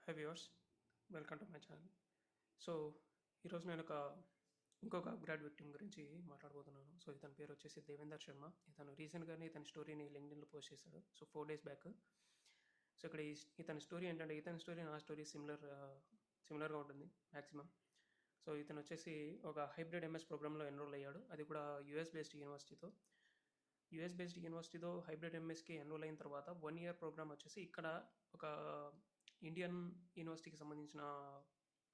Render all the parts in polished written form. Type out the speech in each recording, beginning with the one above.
High viewers, welcome to my channel. So ఈరోజు నేను ఇంకొక అప్గ్రేడ్ విక్టిమ్ గురించి మాట్లాడబోతున్నాను. సో ఇతని పేరు వచ్చేసి దేవేందర్ శర్మ. ఇతను రీసెంట్గానే ఇతని స్టోరీని లింక్డ్ఇన్లో పోస్ట్ చేశాడు. So 4 days back. సో ఇక్కడ ఇతని స్టోరీ ఏంటంటే, ఇతని స్టోరీ నా స్టోరీ సిమిలర్గా ఉంటుంది మ్యాక్సిమం. సో ఇతను వచ్చేసి ఒక హైబ్రిడ్ ఎంఎస్ ప్రోగ్రామ్లో ఎన్రోల్ అయ్యాడు. అది కూడా యూఎస్ బేస్డ్ యూనివర్సిటీతో హైబ్రిడ్ ఎంఎస్కి ఎన్రోల్ అయిన తర్వాత 1 year ప్రోగ్రామ్ వచ్చేసి ఇక్కడ ఒక ఇండియన్ యూనివర్సిటీకి సంబంధించిన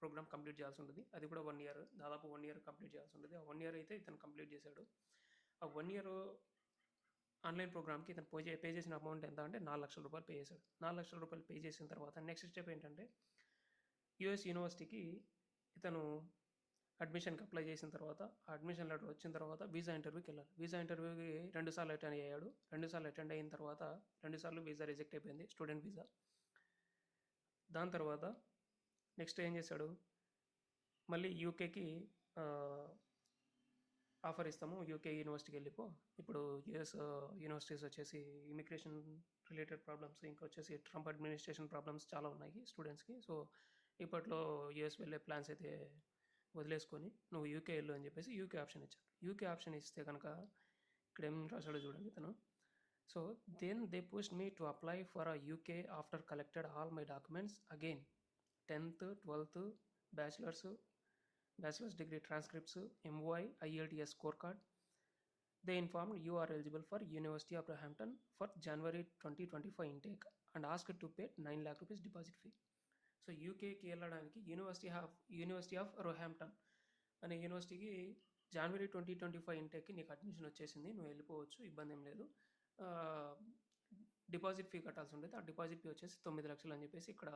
ప్రోగ్రామ్ కంప్లీట్ చేయాల్సి ఉంటుంది. అది కూడా 1 year, దాదాపు 1 year కంప్లీట్ చేయాల్సి ఉంటుంది. ఆ 1 year అయితే ఇతను కంప్లీట్ చేశాడు. ఆ 1 year ఆన్లైన్ ప్రోగ్రామ్కి ఇతను పే చేసిన అమౌంట్ ఎంత అంటే 4 లక్షల రూపాయలు పే చేశాడు. 4 లక్షల రూపాయలు పే చేసిన తర్వాత నెక్స్ట్ స్టెప్ ఏంటంటే, యూఎస్ యూనివర్సిటీకి ఇతను అడ్మిషన్కి అప్లై చేసిన తర్వాత, ఆ అడ్మిషన్ లెటర్ వచ్చిన తర్వాత వీసా ఇంటర్వ్యూకి వెళ్ళాలి. వీసా ఇంటర్వ్యూకి 2 సార్లు అటెండ్ అయ్యాడు. 2 సార్లు అటెండ్ అయిన తర్వాత 2 సార్లు వీసా రిజెక్ట్ అయిపోయింది, స్టూడెంట్ వీసా. దాని తర్వాత నెక్స్ట్ ఏం చేశాడు, మళ్ళీ యూకేకి ఆఫర్ ఇస్తాము, యూకే యూనివర్సిటీకి వెళ్ళిపో. ఇప్పుడు యూఎస్ యూనివర్సిటీస్ వచ్చేసి ఇమిగ్రేషన్ రిలేటెడ్ ప్రాబ్లమ్స్, ఇంకా వచ్చేసి ట్రంప్ అడ్మినిస్ట్రేషన్ ప్రాబ్లమ్స్ చాలా ఉన్నాయి స్టూడెంట్స్కి. సో ఇప్పట్లో యూఎస్ వెళ్ళే ప్లాన్స్ అయితే వదిలేసుకొని నువ్వు యూకే వెళ్ళు అని చెప్పేసి యూకే ఆప్షన్ ఇచ్చాడు. యూకే ఆప్షన్ ఇస్తే కనుక ఇక్కడ ఏం రాశాడో చూడండి తను. So then they pushed me to apply for a UK after collected all my documents again, 10th 12th bachelors degree transcripts, MOI IELTS score card. They informed you are eligible for University of Roehampton for January 2025 intake and asked to pay 9 lakh rupees deposit fee. So యూకేకి వెళ్ళడానికి university of రోహాంప్టన్ అనే యూనివర్సిటీకి January 2025 ఇంటేక్కి నీకు admission వచ్చేసింది, నువ్వు వెళ్ళిపోవచ్చు, ఇబ్బంది ఏం లేదు. డిపాజిట్ ఫీ కట్టాల్సి ఉంటుంది. ఆ డిపాజిట్ ఫీ వచ్చేసి 9 లక్షలు అని చెప్పేసి ఇక్కడ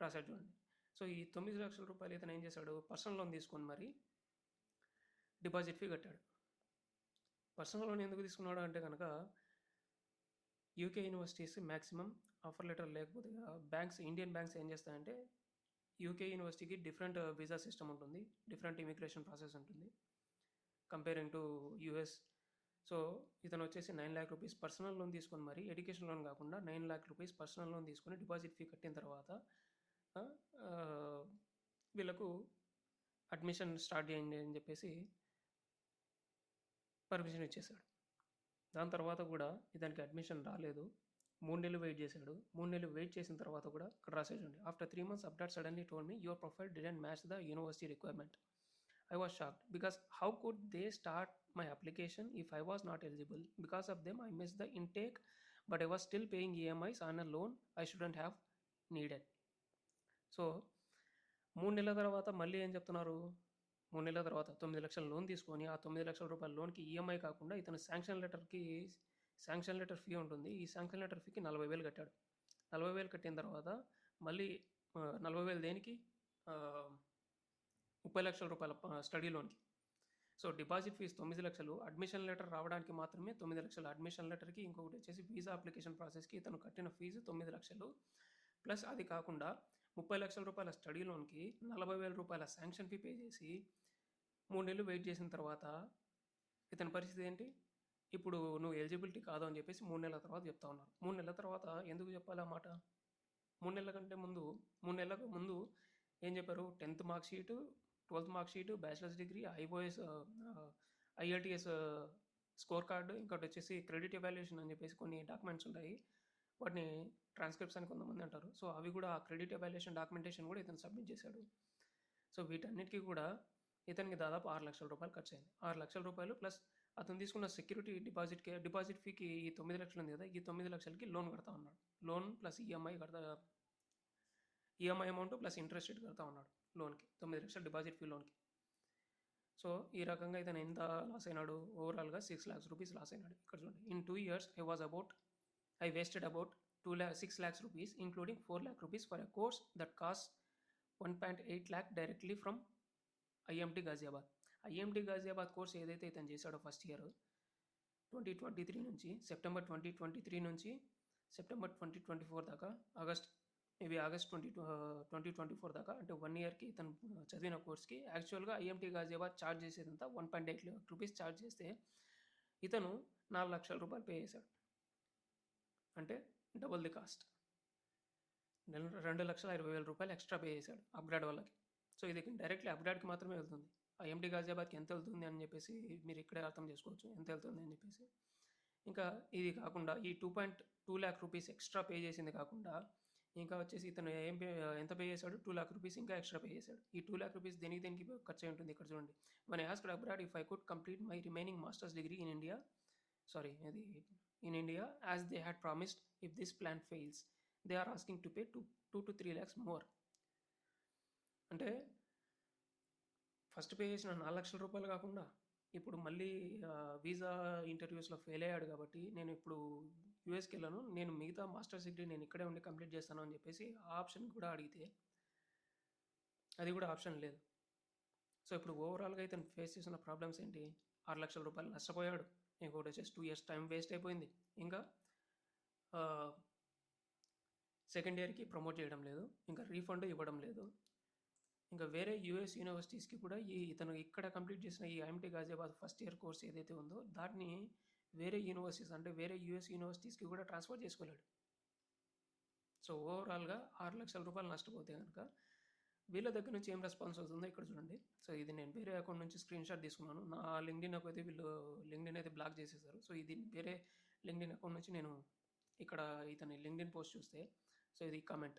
రాశాడు చూడండి. సో ఈ 9 లక్షల రూపాయలు ఇతను ఏం చేశాడు, పర్సనల్ లోన్ తీసుకొని మరి డిపాజిట్ ఫీ కట్టాడు. పర్సనల్ లోన్ ఎందుకు తీసుకున్నాడు అంటే కనుక, UK universities maximum offer letter లేకపోతే ఇండియన్ బ్యాంక్స్ ఏం చేస్తాయంటే, యూకే యూనివర్సిటీకి డిఫరెంట్ వీసా సిస్టమ్ ఉంటుంది, డిఫరెంట్ ఇమిగ్రేషన్ ప్రాసెస్ ఉంటుంది కంపేరింగ్ టు యూఎస్. సో ఇతను వచ్చేసి 9 lakh rupees పర్సనల్ లోన్ తీసుకొని మరి, ఎడ్యుకేషన్ లోన్ కాకుండా 9 lakh rupees పర్సనల్ లోన్ తీసుకొని డిపాజిట్ ఫీ కట్టిన తర్వాత వీళ్ళకు అడ్మిషన్ స్టార్ట్ చేయండి అని చెప్పేసి పర్మిషన్ ఇచ్చేశాడు. దాని తర్వాత కూడా ఇతనికి అడ్మిషన్ రాలేదు. 3 నెలలు వెయిట్ చేశాడు. 3 నెలలు వెయిట్ చేసిన తర్వాత కూడా ఇక్కడ రాసేయండి, after 3 months update suddenly told me your profile didn't match the university requirement. I was shocked because how could they start my application if I was not eligible? Because of them, I missed the intake, but I was still paying EMIs on a loan I shouldn't have needed. So 3 నెలల తర్వాత మళ్ళీ ఏం చెప్తున్నారు, 3 నెలల తర్వాత 9 లక్షల loan తీసుకొని, ఆ 9 లక్షల రూపాయల లోన్కి ఈఎంఐ కాకుండా ఇతను శాంక్షన్ లెటర్ ఫీ ఉంటుంది. ఈ శాంక్షన్ లెటర్ ఫీకి 40,000 కట్టాడు. 40,000 కట్టిన తర్వాత మళ్ళీ 40,000 దేనికి, 30 లక్షల రూపాయల స్టడీ లోన్కి. సో డిపాజిట్ ఫీజు 9 లక్షలు, అడ్మిషన్ లెటర్ రావడానికి మాత్రమే 9 లక్షలు. అడ్మిషన్ లెటర్కి ఇంకొకటి వచ్చేసి వీసా అప్లికేషన్ ప్రాసెస్కి ఇతను కట్టిన ఫీజు 9 లక్షలు, ప్లస్ అది కాకుండా 30 లక్షల రూపాయల స్టడీ లోన్కి 40,000 రూపాయల శాంక్షన్ ఫీ పే చేసి 3 నెలలు వెయిట్ చేసిన తర్వాత ఇతని పరిస్థితి ఏంటి, ఇప్పుడు నువ్వు ఎలిజిబిలిటీ కాదు అని చెప్పేసి 3 నెలల తర్వాత చెప్తా ఉన్నారు. 3 నెలల తర్వాత ఎందుకు చెప్పాలి ఆ మాట, 3 నెలలకు ముందు ఏం చెప్పారు, 10th mark sheet, 12th mark sheet, bachelors degree, IELTS score card, ఇంకోటి వచ్చేసి క్రెడిట్ ఎవాల్యుయేషన్ అని చెప్పేసి కొన్ని డాక్యుమెంట్స్ ఉంటాయి, వాటిని ట్రాన్స్క్రిప్ట్స్ అని కొంతమంది అంటారు. సో అవి కూడా, ఆ క్రెడిట్ ఎవాల్యుయేషన్ డాక్యుమెంటేషన్ కూడా ఇతను సబ్మిట్ చేశాడు. సో వీటన్నిటికీ కూడా ఇతనికి దాదాపు 6 లక్షల రూపాయలు ఖర్చు అయింది. 6 లక్షల రూపాయలు ప్లస్ అతను తీసుకున్న సెక్యూరిటీ డిపాజిట్ ఫీకి ఈ 9 లక్షలు ఉంది కదా, ఈ 9 లక్షలకి లోన్ కడతా ఉన్నాడు. Loan plus EMI amount plus interest rate కడతా ఉన్నాడు లోన్కి, 9 లక్షల డిపాజిట్ ఫీ లోన్కి. సో ఈ రకంగా ఇతను ఎంత లాస్ అయినాడు, ఓవరాల్గా 6 lakhs rupees లాస్ అయినాడు. ఇక్కడ చూడండి, in 2 years I wasted about 6 lakhs rupees, including 4 lakh rupees for a course that costs 1.8 lakh directly from IMT Ghaziabad. IMT Ghaziabad course ఏదైతే ఇతను చేశాడో ఫస్ట్ ఇయర్ 2023 నుంచి సెప్టెంబర్ 2023 నుంచి సెప్టెంబర్ 2024 దాకా, ఆగస్ట్ 2024 దాకా, అంటే 1 yearకి ఇతను చదివిన కోర్స్కి యాక్చువల్గా IMT Ghaziabad ఛార్జ్ చేసేదంతా 1.8 lakh rupees ఛార్జ్ చేస్తే ఇతను 4 లక్షల రూపాయలు పే చేశాడు, అంటే double the cost. 2,20,000 extra pay చేశాడు అప్గ్రేడ్ వాళ్ళకి. సో ఇది డైరెక్ట్లీ అప్గ్రేడ్కి మాత్రమే వెళ్తుంది. ఐఎంటీ గాజియాబాద్కి ఎంత వెళ్తుంది అని చెప్పేసి మీరు ఇక్కడే అర్థం చేసుకోవచ్చు ఎంత వెళ్తుంది అని చెప్పేసి. ఇంకా ఇది కాకుండా ఈ 2.2 lakh రూపీస్ ఎక్స్ట్రా పే చేసింది కాకుండా ఇంకా వచ్చేసి ఇతను ఎంత పే చేశాడు, 2 lakh రూపీస్ ఇంకా ఎక్స్ట్రా పే చేశాడు. ఈ 2 lakh రూపీస్ దేనికి ఖర్చు అయి ఉంటుంది ఇక్కడ చూడండి. మన asked abroad if I could complete my remaining masters degree in India as they had promised if this plan fails they are asking to pay 2 to 3 lakhs మోర్. అంటే ఫస్ట్ పే చేసిన 4 లక్షల రూపాయలు కాకుండా ఇప్పుడు మళ్ళీ వీసా ఇంటర్వ్యూస్లో ఫెయిల్ అయ్యాడు కాబట్టి నేను ఇప్పుడు యూఎస్కి వెళ్ళాను, నేను మిగతా మాస్టర్స్ డిగ్రీ నేను ఇక్కడే ఉండి కంప్లీట్ చేస్తాను అని చెప్పేసి ఆ ఆప్షన్ కూడా అడిగితే అది కూడా ఆప్షన్ లేదు. సో ఇప్పుడు ఓవరాల్గా అయితే ఫేస్ చేసిన ప్రాబ్లమ్స్ ఏంటి, 6 లక్షల రూపాయలు నష్టపోయాడు, ఇంకోటి వచ్చేసి 2 years టైం వేస్ట్ అయిపోయింది, ఇంకా సెకండ్ ఇయర్కి ప్రమోట్ చేయడం లేదు, ఇంకా రీఫండ్ ఇవ్వడం లేదు, ఇంకా వేరే యూఎస్ యూనివర్సిటీస్కి కూడా ఇతను ఇక్కడ కంప్లీట్ చేసిన ఈ IMT Ghaziabad first year course ఏదైతే ఉందో దాన్ని వేరే యూనివర్సిటీస్ అంటే వేరే యూఎస్ యూనివర్సిటీస్కి కూడా ట్రాన్స్ఫర్ చేసుకోలేడు. సో ఓవరాల్గా 6 లక్షల రూపాయలు నష్టపోతే కనుక వీళ్ళ దగ్గర నుంచి ఏం రెస్పాన్స్ అవుతుందో ఇక్కడ చూడండి. సో ఇది నేను వేరే అకౌంట్ నుంచి స్క్రీన్ షాట్ తీసుకున్నాను. నా లింక్డ్ఇన్ అయితే వీళ్ళు లింక్డ్ఇన్ అయితే బ్లాక్ చేసేసారు. సో ఇది వేరే లింక్డ్ఇన్ అకౌంట్ నుంచి నేను ఇక్కడ ఇతని లింక్డ్ఇన్ పోస్ట్ చూస్తే సో ఇది కామెంట్,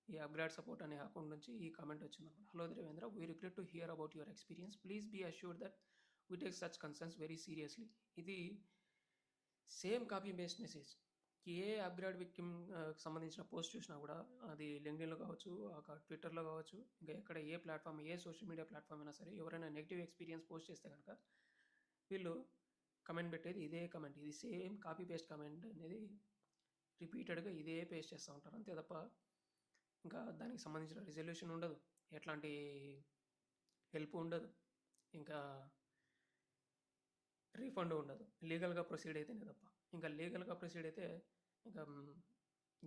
ఈ అప్గ్రేడ్ సపోర్ట్ అనే అకౌంట్ నుంచి ఈ కామెంట్ వచ్చిందన్నమాట. Hello Devendra, we regret to hear about your experience, please be assured that we take such concerns very seriously. ఇది సేమ్ కాపీ పేస్ట్ మెసేజ్. ఏ అప్గ్రేడ్ విక్టిమ్ సంబంధించిన పోస్ట్ చూసినా కూడా అది లింక్డ్ఇన్లో కావచ్చు, ట్విట్టర్లో కావచ్చు, ఇంకా ఎక్కడ ఏ ప్లాట్ఫామ్ ఏ సోషల్ మీడియా ప్లాట్ఫామ్ అయినా సరే ఎవరైనా నెగిటివ్ ఎక్స్పీరియన్స్ పోస్ట్ చేస్తే కనుక వీళ్ళు కమెంట్ పెట్టేది ఇదే కమెంట్, ఇది సేమ్ కాపీ పేస్ట్ కమెంట్ అనేది రిపీటెడ్గా ఇదే పేస్ట్ చేస్తూ ఉంటారు అంతే తప్ప ఇంకా దానికి సంబంధించిన రిజల్యూషన్ ఉండదు, ఎట్లాంటి హెల్ప్ ఉండదు, ఇంకా రీఫండ్ ఉండదు. లీగల్గా ప్రొసీడ్ అయితేనే తప్ప. ఇంకా లీగల్గా ప్రొసీడ్ అయితే ఇంకా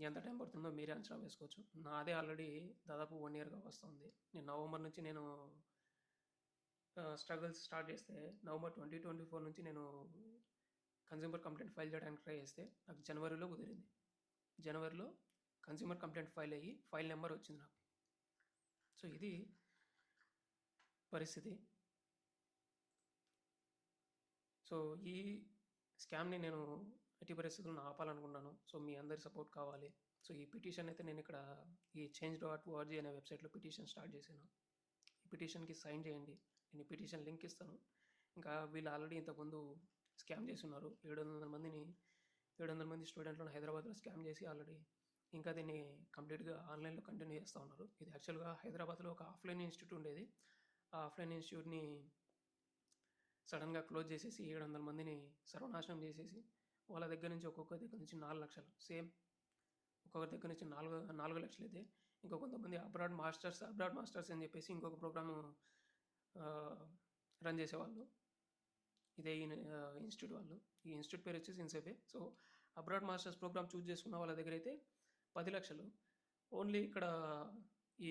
ఎంత టైం పడుతుందో మీరే అంచనా వేసుకోవచ్చు. నాదే ఆల్రెడీ దాదాపు 1 yearగా వస్తుంది. నేను నవంబర్ నుంచి నేను స్ట్రగుల్స్ స్టార్ట్ చేస్తే నవంబర్ 2024 నుంచి నేను కన్జ్యూమర్ కంప్లైంట్ ఫైల్ చేయడానికి ట్రై చేస్తే నాకు జనవరిలో కుదిరింది. జనవరిలో కన్జ్యూమర్ కంప్లైంట్ ఫైల్ అయ్యి ఫైల్ నెంబర్ వచ్చింది నాకు. సో ఇది పరిస్థితి. సో ఈ స్కామ్ని నేను ఎట్టి పరిస్థితులను ఆపాలనుకున్నాను. సో మీ అందరి సపోర్ట్ కావాలి. సో ఈ పిటిషన్ అయితే నేను ఇక్కడ ఈ change.org అనే వెబ్సైట్లో పిటిషన్ స్టార్ట్ చేశాను. ఈ పిటిషన్కి సైన్ చేయండి. నేను ఈ పిటిషన్ లింక్ ఇస్తాను. ఇంకా వీళ్ళు ఆల్రెడీ ఇంతకుముందు స్కామ్ చేసి ఉన్నారు. 700 మంది స్టూడెంట్లను హైదరాబాద్లో స్కామ్ చేసి ఆల్రెడీ ఇంకా దీన్ని కంప్లీట్గా ఆన్లైన్లో కంటిన్యూ చేస్తూ ఉన్నారు. ఇది యాక్చువల్గా హైదరాబాద్లో ఒక ఆఫ్లైన్ ఇన్స్టిట్యూట్ ఉండేది. ఆ ఆఫ్లైన్ ఇన్స్టిట్యూట్ని సడన్గా క్లోజ్ చేసేసి 700 మందిని సర్వనాశనం చేసేసి వాళ్ళ దగ్గర నుంచి ఒక్కొక్కరి దగ్గర నుంచి 4 లక్షలు, సేమ్ ఒక్కొక్కరి దగ్గర నుంచి 4 లక్షలు అయితే ఇంకో కొంతమంది అబ్రాడ్ మాస్టర్స్ అని చెప్పేసి ఇంకొక ప్రోగ్రాము రన్ చేసేవాళ్ళు. ఇదే ఇన్స్టిట్యూట్ వాళ్ళు. ఈ ఇన్స్టిట్యూట్ పేరు వచ్చేసి ఇన్సేఫే. సో అబ్రాడ్ మాస్టర్స్ ప్రోగ్రామ్ చూస్ చేసుకున్న వాళ్ళ దగ్గర అయితే 10 లక్షలు. ఓన్లీ ఇక్కడ ఈ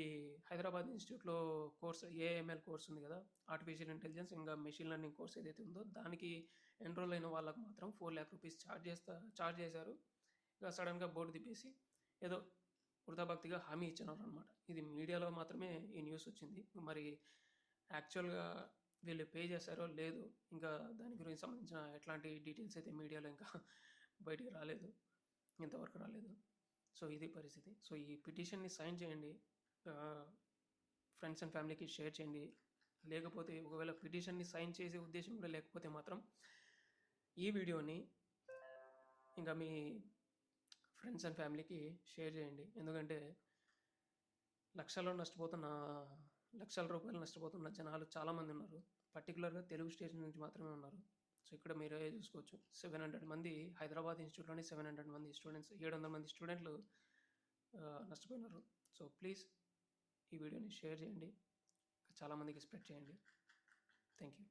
హైదరాబాద్ ఇన్స్టిట్యూట్లో కోర్స్ ఏఎంఎల్ కోర్స్ ఉంది కదా, ఆర్టిఫిషియల్ ఇంటెలిజెన్స్ ఇంకా మెషిన్ లెర్నింగ్ కోర్స్ ఏదైతే ఉందో దానికి ఎన్రోల్ అయిన వాళ్ళకు మాత్రం 4 lakh రూపీస్ ఛార్జ్ చేశారు. ఇక సడన్గా బోర్డు తిప్పేసి ఏదో వృధాభక్తిగా హామీ ఇచ్చినారు అనమాట. ఇది మీడియాలో మాత్రమే ఈ న్యూస్ వచ్చింది. మరి యాక్చువల్గా వీళ్ళు పే చేశారో లేదు, ఇంకా దాని గురించి సంబంధించిన ఎట్లాంటి డీటెయిల్స్ అయితే మీడియాలో ఇంకా బయటికి రాలేదు, ఇంతవరకు రాలేదు. సో ఇది పరిస్థితి. సో ఈ పిటిషన్ని సైన్ చేయండి, ఫ్రెండ్స్ అండ్ ఫ్యామిలీకి షేర్ చేయండి. లేకపోతే ఒకవేళ పిటిషన్ని సైన్ చేసే ఉద్దేశం కూడా లేకపోతే మాత్రం ఈ వీడియోని ఇంకా మీ ఫ్రెండ్స్ అండ్ ఫ్యామిలీకి షేర్ చేయండి. ఎందుకంటే లక్షల రూపాయలు నష్టపోతున్న జనాలు చాలామంది ఉన్నారు. పర్టికులర్గా తెలుగు స్టేట్ నుంచి మాత్రమే ఉన్నారు. సో ఇక్కడ మీరే చూసుకోవచ్చు, 700 మంది హైదరాబాద్ ఇన్స్టిట్యూట్లోని 700 మంది స్టూడెంట్స్, 700 మంది స్టూడెంట్లు నష్టపోయినారు. సో ప్లీజ్ ఈ వీడియోని షేర్ చేయండి, చాలామందికి స్ప్రెడ్ చేయండి. Thank you.